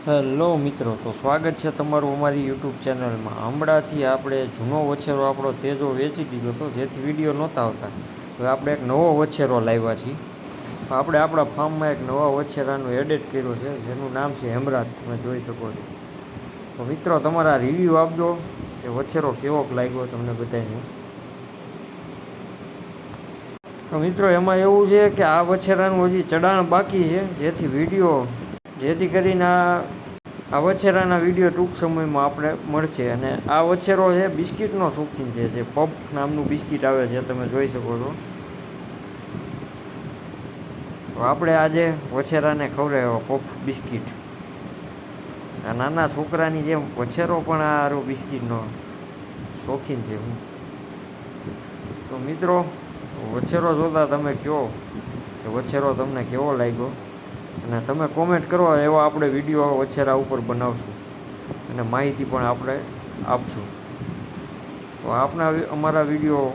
Hello મિત્રો, તો સ્વાગત છે તમારું અમારી યુટ્યુબ ચેનલમાં. હમણાંથી આપણે જૂનો વછેરો આપણો તેજો વેચી દીધો હતો, જેથી વિડીયો નહોતા આવતા. હવે આપણે એક નવો વછેરો લાવ્યા છીએ. આપણે આપણા ફાર્મમાં એક નવા વછેરાનું એડિટ કર્યું છે, જેનું નામ છે હેમરાજ. તમે જોઈ શકો છો. તો મિત્રો, તમારા રિવ્યૂ આપજો કે વછેરો કેવોક લાગ્યો તમને બધાને. તો મિત્રો, એમાં એવું છે કે આ વછેરાનું હજી ચડાણ બાકી છે, જેથી કરીને આ વછેરાના વિડીયો ટૂંક સમયમાં આપણે મળશે. અને આ વછેરો છે બિસ્કિટનો શોખીન છે, જે પફ નામનું બિસ્કિટ આવે છે, તમે જોઈ શકો છો. તો આપણે આજે વછેરાને ખવડાવ્યો પફ બિસ્કિટ. આ નાના છોકરાની જેમ વછેરો પણ આ બિસ્કિટનો શોખીન છે. તો મિત્રો, વછેરો જોતા તમે કહો કે વછેરો તમને કેવો લાગ્યો, અને તમે કોમેન્ટ કરો. એવા આપણે વિડીયો વછેરા ઉપર બનાવશું અને માહિતી પણ આપણે આપશું. તો આપણા અમારા વિડીયો